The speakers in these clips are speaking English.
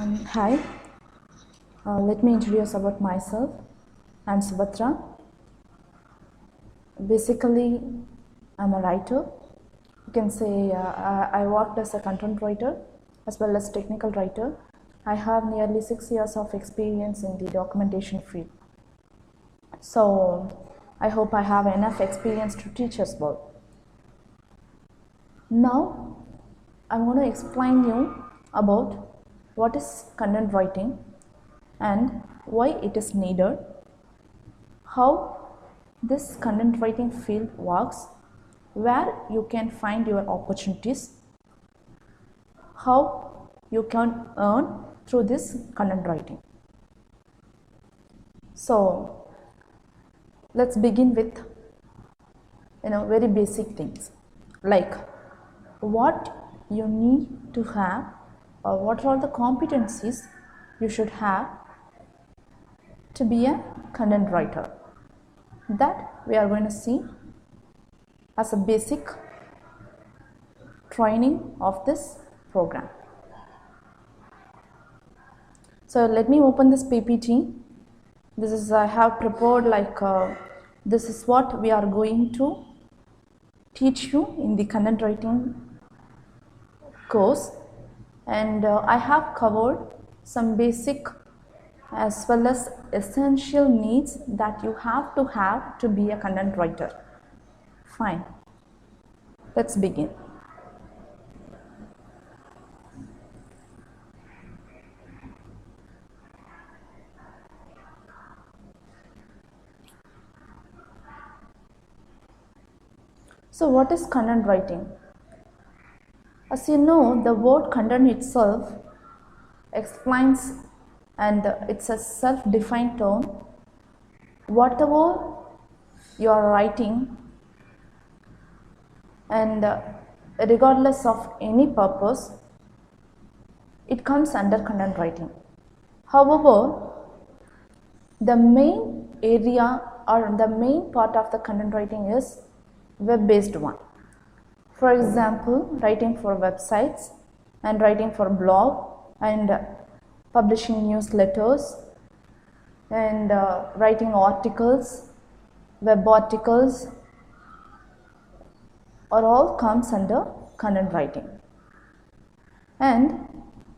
Hi, let me introduce about myself. I'm Subhatra. Basically, I'm a writer. You can say I worked as a content writer as well as technical writer. I have nearly 6 years of experience in the documentation field. So, I hope I have enough experience to teach as well. Now, I'm going to explain you about what is content writing and why it is needed, how this content writing field works, where you can find your opportunities, how you can earn through this content writing. So let's begin with very basic things like what you need to have or what are the competencies you should have to be a content writer. That we are going to see as a basic training of this program. So let me open this PPT. This is I have prepared this is what we are going to teach you in the content writing course, and I have covered some basic as well as essential needs that you have to be a content writer. Fine, let's begin. So what is content writing? As you know, the word content itself explains, and it's a self-defined term. Whatever you are writing, and regardless of any purpose, it comes under content writing. However, the main area or the main part of the content writing is web-based one. For example, writing for websites and writing for blog and publishing newsletters and writing articles, web articles, or all comes under content writing. And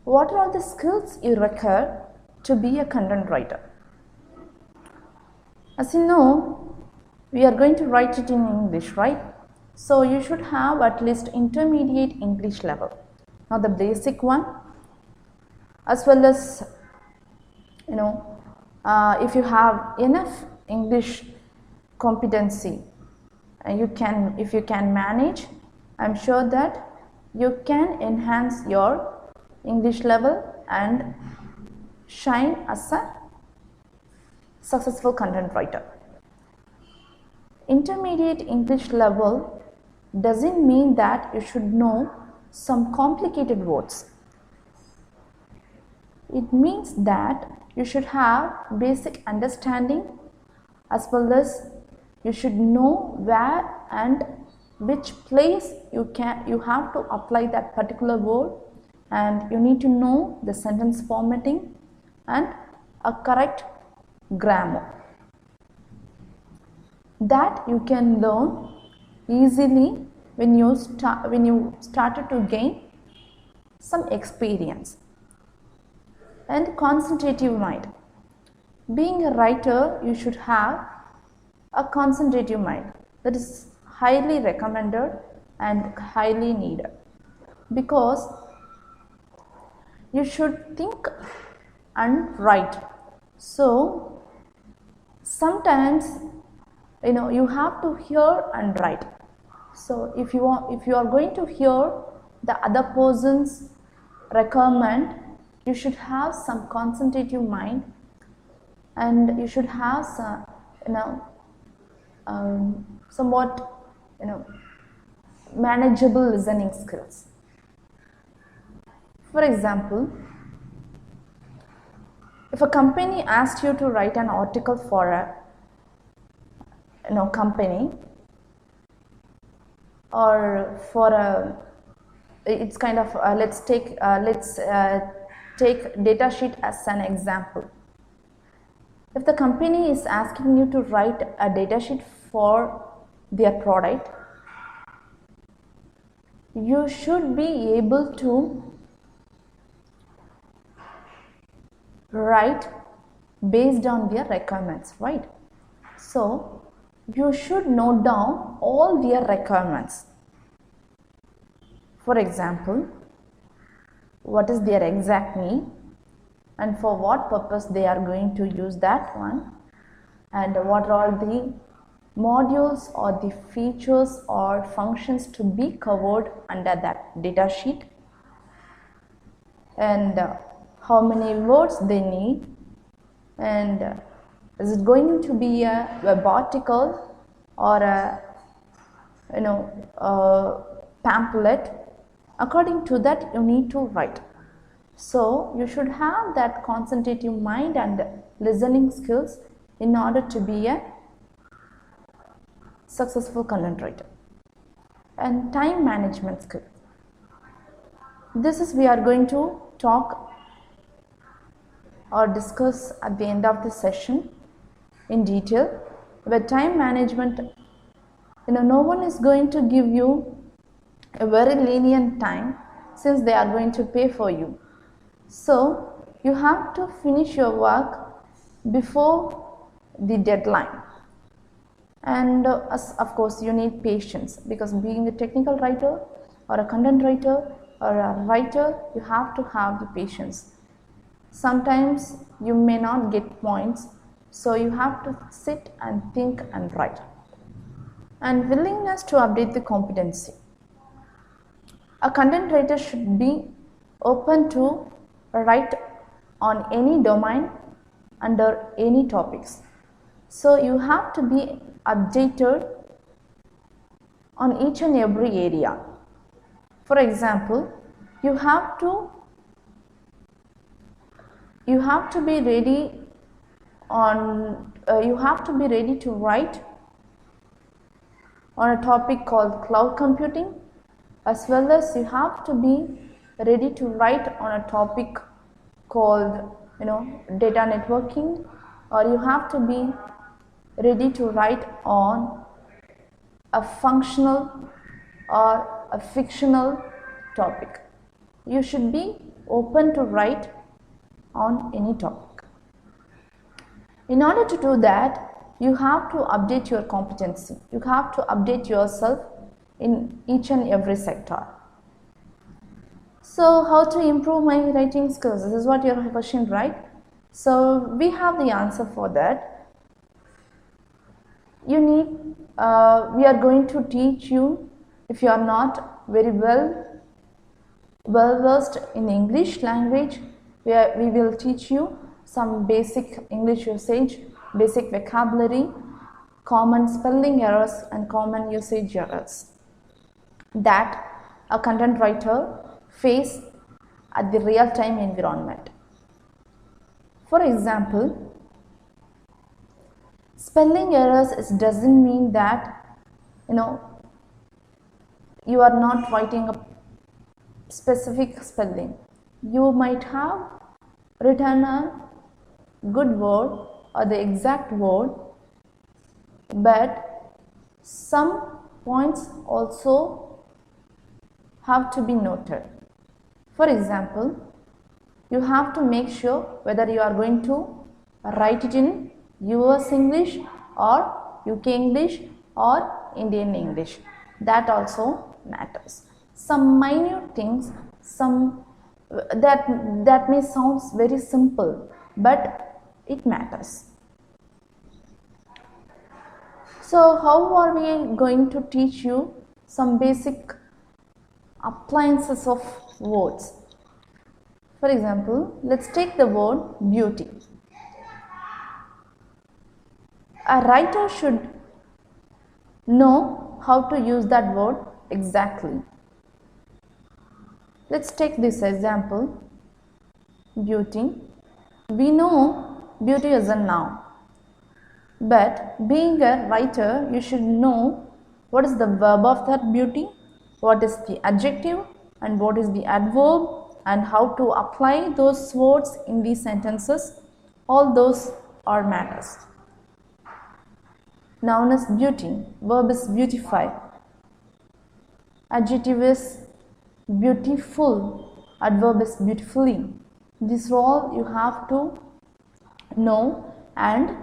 what are the skills you require to be a content writer? As you know, we are going to write it in English, right? So you should have at least intermediate English level. Now the basic one, as well as if you have enough English competency, if you can manage, I'm sure that you can enhance your English level and shine as a successful content writer. Intermediate English level doesn't mean that you should know some complicated words. It means that you should have basic understanding, as well as you should know where and which place you have to apply that particular word, and you need to know the sentence formatting and a correct grammar. That you can learn easily when you started to gain some experience. And concentrative mind. Being a writer, you should have a concentrative mind. That is highly recommended and highly needed, because you should think and write. So sometimes you have to hear and write. So if you are going to hear the other person's requirement, you should have some concentrative mind, and you should have some somewhat manageable listening skills. For example, if a company asked you to write an article for a company, or for a, it's kind of let's take data sheet as an example. If the company is asking you to write a data sheet for their product, you should be able to write based on their requirements, right? So you should note down all their requirements. For example, what is their exact need and for what purpose they are going to use that one, and what are the modules or the features or functions to be covered under that data sheet, and how many words they need, and is it going to be a web article or a pamphlet. According to that you need to write. So you should have that concentrative mind and listening skills in order to be a successful content writer. And time management skill. This is we are going to talk or discuss at the end of the session in detail. But time management, no one is going to give you a very lenient time since they are going to pay for you. So you have to finish your work before the deadline. And of course you need patience, because being a technical writer or a content writer or a writer, you have to have the patience. Sometimes you may not get points, so you have to sit and think and write. And willingness to update the competency. A content writer should be open to write on any domain under any topics. So you have to be updated on each and every area. For example, you have to be ready to write on a topic called cloud computing, as well as you have to be ready to write on a topic called data networking, or you have to be ready to write on a functional or a fictional topic. You should be open to write on any topic. In order to do that, you have to update your competency. You have to update yourself in each and every sector. So how to improve my writing skills? This is what your question, right? So we have the answer for that. We are going to teach you, if you are not very well versed in English language, we will teach you some basic English usage, basic vocabulary, common spelling errors and common usage errors that a content writer face at the real-time environment. For example, spelling errors doesn't mean that you are not writing a specific spelling. You might have written a good word or the exact word, but some points also have to be noted. For example, you have to make sure whether you are going to write it in US English or UK English or Indian English. That also matters. Some minute things, that may sound very simple, but it matters. So how are we going to teach you some basic appliances of words? For example, let's take the word beauty. A writer should know how to use that word exactly. Let's take this example, beauty. We know beauty is a noun, but being a writer, you should know what is the verb of that beauty, what is the adjective, and what is the adverb and how to apply those words in these sentences, all those are matters. Noun is beauty, verb is beautify, adjective is beautiful, adverb is beautifully. This all you have to know, and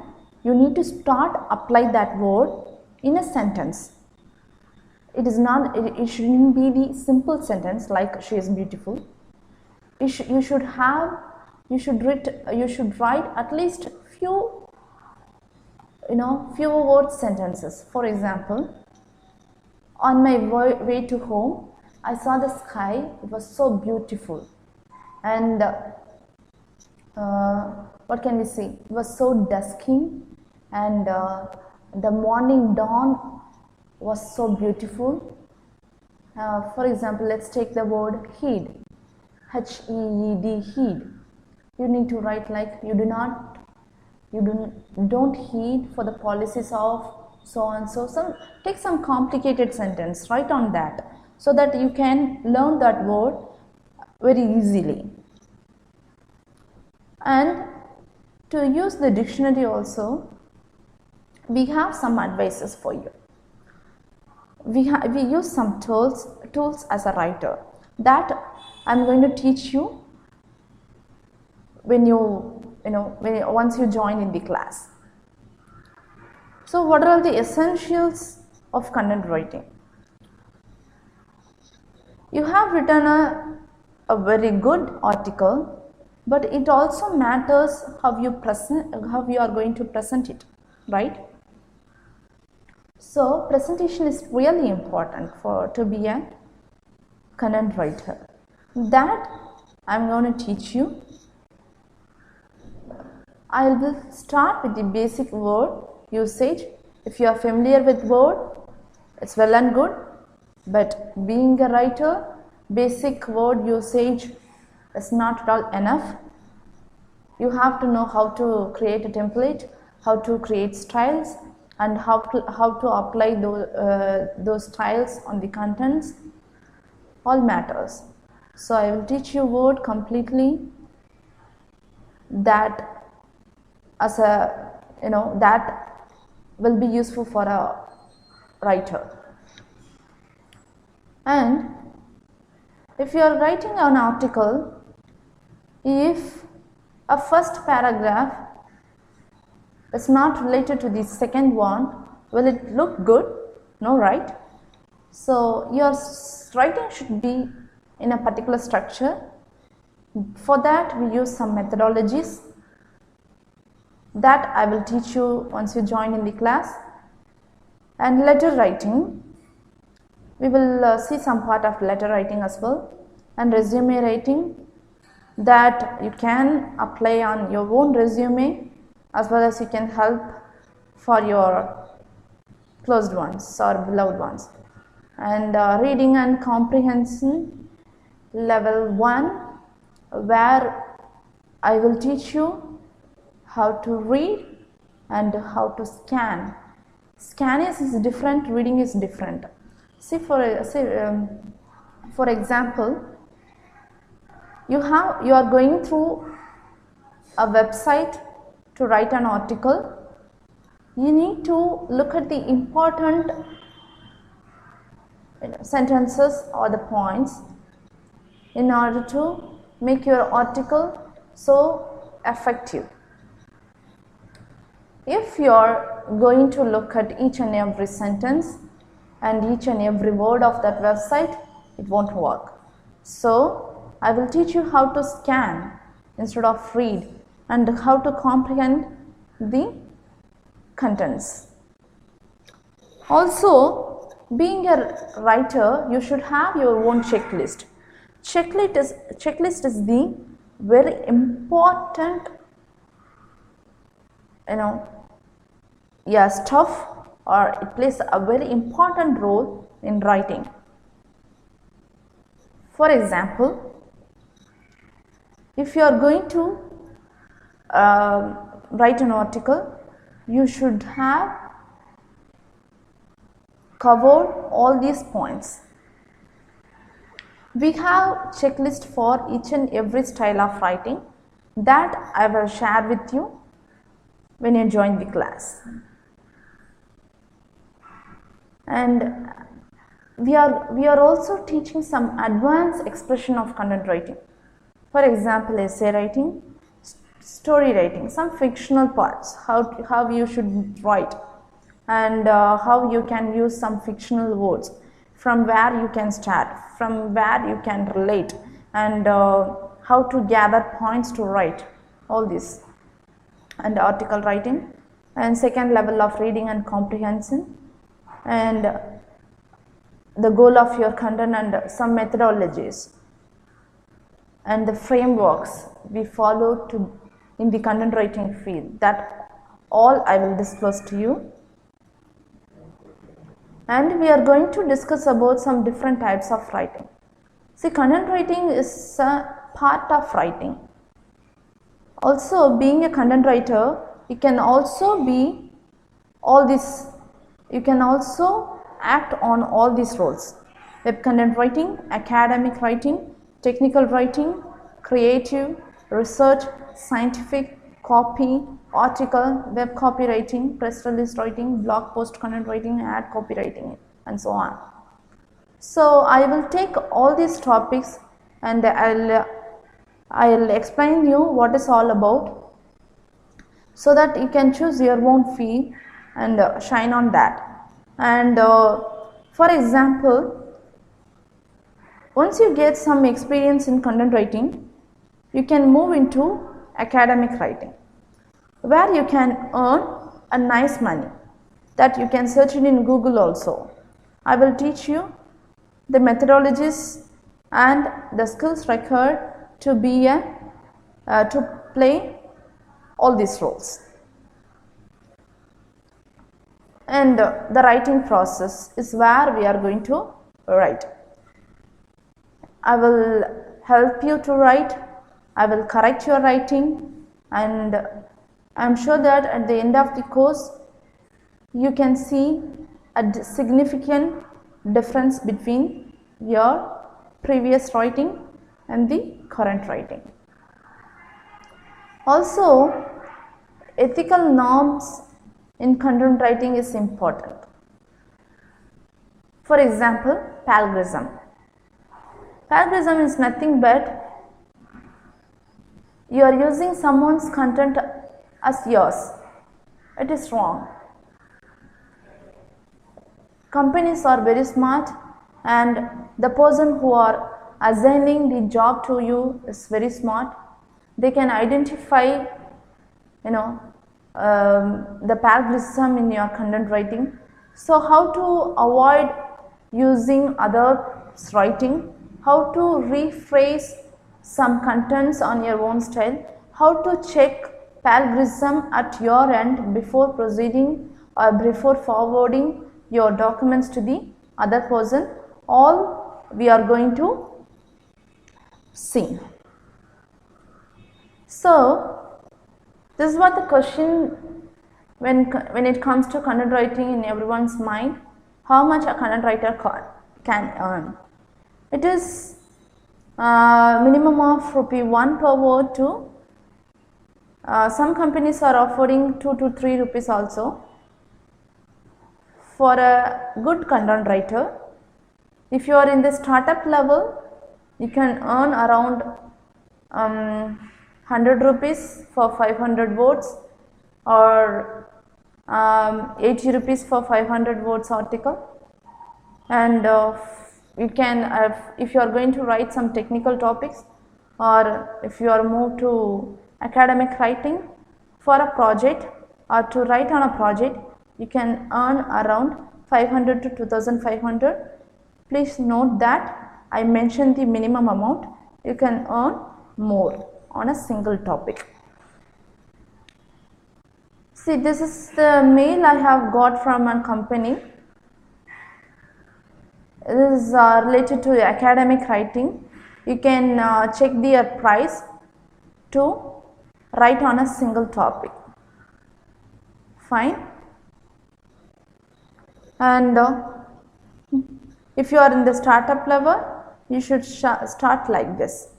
you need to start apply that word in a sentence. It shouldn't be the simple sentence like she is beautiful. You should write at least few word sentences. For example, on my way to home, I saw the sky. It was so beautiful, and what can we say? It was so dusky, and the morning dawn was so beautiful. For example, let's take the word heed, H-E-E-D, heed. You need to write like you don't heed for the policies of so and so. Take some complicated sentence, write on that, so that you can learn that word very easily. And to use the dictionary also, we have some advices for you. We use some tools as a writer that I'm going to teach you once you join in the class. So what are the essentials of content writing? You have written a very good article, but it also matters how you are going to present it, right? So presentation is really important to be a content writer. That I'm going to teach you. I will start with the basic word usage. If you are familiar with word, it's well and good, but being a writer, basic word usage is not at all enough. You have to know how to create a template, how to create styles, and how to apply those styles on the contents. All matters. So I will teach you word completely, that as a that will be useful for a writer. And if you are writing an article, if a first paragraph is not related to the second one, will it look good? No, right? So your writing should be in a particular structure. For that we use some methodologies that I will teach you once you join in the class. And letter writing, we will see some part of letter writing as well, and resume writing, that you can apply on your own resume, as well as you can help for your closed ones or beloved ones. And reading and comprehension level 1, where I will teach you how to read and how to scan. Scan is different, reading is different. See, for example, you are going through a website to write an article. You need to look at the important sentences or the points in order to make your article so effective. If you are going to look at each and every sentence and each and every word of that website, it won't work. So I will teach you how to scan instead of read, and how to comprehend the contents. Also, being a writer, you should have your own checklist. Checklist is the very important stuff, or it plays a very important role in writing. For example, if you are going to write an article, you should have covered all these points. We have checklist for each and every style of writing that I will share with you when you join the class. And we are also teaching some advanced expression of content writing. For example, essay writing, story writing, some fictional parts, how you should write, and how you can use some fictional words, from where you can start, from where you can relate, and how to gather points to write, all this, and article writing, and second level of reading and comprehension, and the goal of your content, and some methodologies and the frameworks we follow to in the content writing field. That all I will disclose to you. And we are going to discuss about some different types of writing. See, content writing is a part of writing. Also, being a content writer, you can also be all this. You can also act on all these roles: web content writing, academic writing, technical writing, creative, research, scientific, copy, article, web copywriting, press release writing, blog post content writing, ad copywriting, and so on. So I will take all these topics and I'll explain you what is all about, so that you can choose your own field and shine on that. And for example, once you get some experience in content writing, you can move into academic writing, where you can earn a nice money, that you can search it in Google also. I will teach you the methodologies and the skills required to be to play all these roles. And the writing process is where we are going to write. I will help you to write, I will correct your writing, and I am sure that at the end of the course you can see a significant difference between your previous writing and the current writing. Also, ethical norms in content writing is important. For example, plagiarism. Plagiarism is nothing but you are using someone's content as yours. It is wrong. Companies are very smart, and the person who are assigning the job to you is very smart. They can identify, the plagiarism in your content writing. So how to avoid using others' writing, how to rephrase some contents on your own style, how to check plagiarism at your end before proceeding or before forwarding your documents to the other person, all we are going to see. So this is what the question when it comes to content writing in everyone's mind: how much a content writer can earn. It is minimum of ₹1 per word to some companies are offering 2 to 3 rupees also. For a good content writer, if you are in the startup level, you can earn around 100 rupees for 500 words, or 80 rupees for 500 words article. And you can, if you are going to write some technical topics, or if you are moved to academic writing for a project or to write on a project, you can earn around 500 to 2500. Please note that I mentioned the minimum amount. You can earn more on a single topic. See, this is the mail I have got from a company. This is related to academic writing. You can check their price to write on a single topic. Fine. And if you are in the startup level, you should start like this.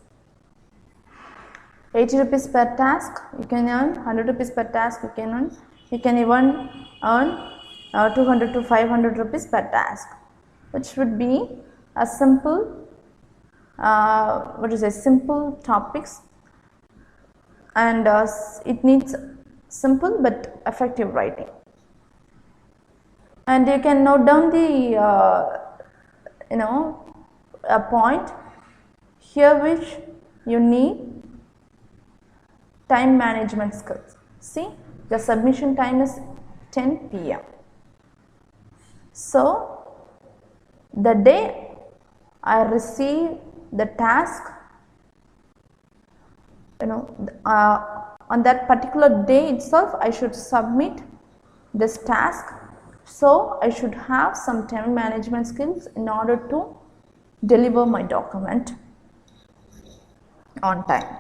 80 rupees per task you can earn, 100 rupees per task you can earn, you can even earn 200 to 500 rupees per task, which would be a simple simple topics, and it needs simple but effective writing. And you can note down the a point here which you need time management skills. See, the submission time is 10 p.m. So the day I receive the task, on that particular day itself I should submit this task. So I should have some time management skills in order to deliver my document on time.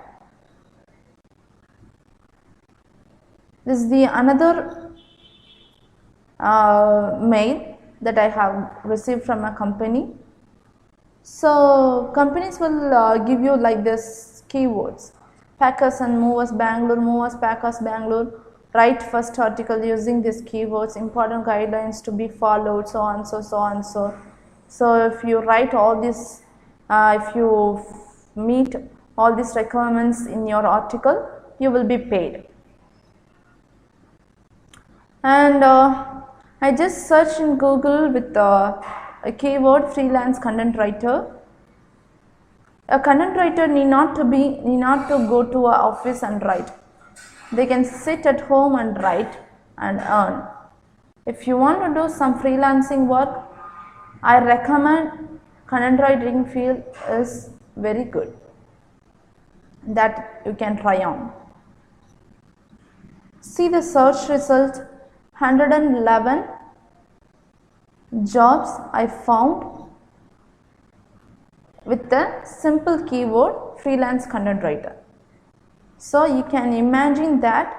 This is the another mail that I have received from a company. So companies will give you like this keywords: Packers and Movers Bangalore, Movers Packers Bangalore. Write first article using these keywords, important guidelines to be followed, so on, so. So if you write all this, if you meet all these requirements in your article, you will be paid. And I just searched in Google with a keyword freelance content writer. A content writer need not to go to an office and write. They can sit at home and write and earn. If you want to do some freelancing work, I recommend content writing field is very good, that you can try on. See the search result, 111 jobs I found with the simple keyword freelance content writer. So you can imagine that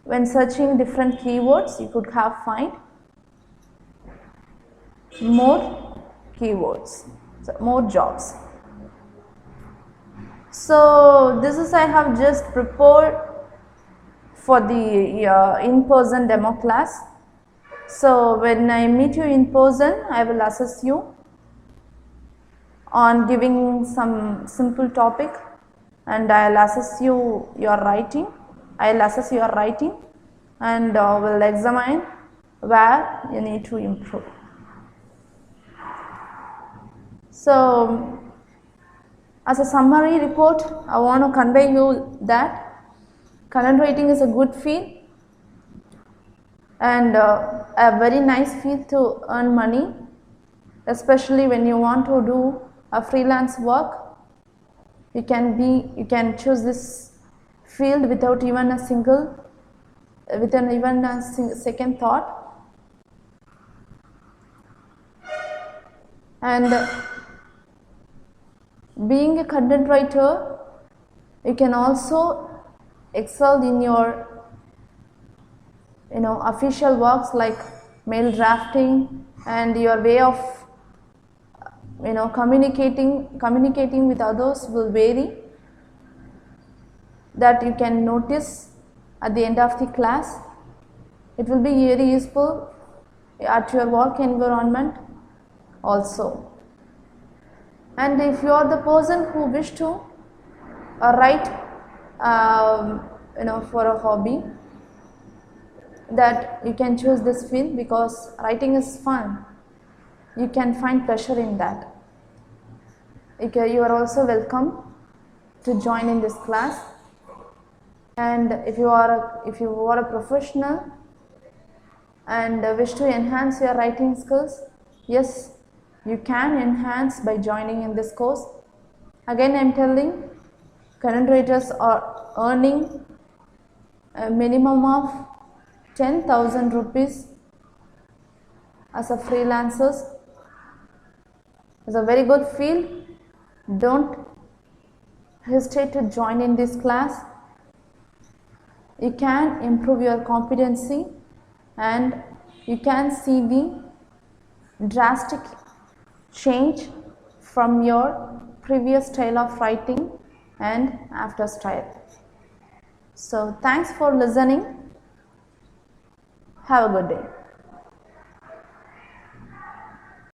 when searching different keywords, you could have find more keywords, so more jobs. So this is I have just prepared for the in-person demo class. So when I meet you in person, I will assess you on giving some simple topic, and I'll assess your writing. I'll assess your writing and will examine where you need to improve. So as a summary report, I want to convey you that content writing is a good field and a very nice field to earn money, especially when you want to do a freelance work. You can choose this field without even a second thought. And being a content writer, you can also excel in your official works like mail drafting, and your way of communicating with others will vary, that you can notice at the end of the class. It will be very useful at your work environment also. And if you are the person who wish to write for a hobby, that you can choose this field because writing is fun. You can find pleasure in that. You are also welcome to join in this class. And if you are a professional and wish to enhance your writing skills, yes, you can enhance by joining in this course. Again, I am telling, content writers are earning a minimum of 10,000 rupees as a freelancers. It's a very good field. Don't hesitate to join in this class. You can improve your competency and you can see the drastic change from your previous style of writing and after style. So thanks for listening. Have a good day.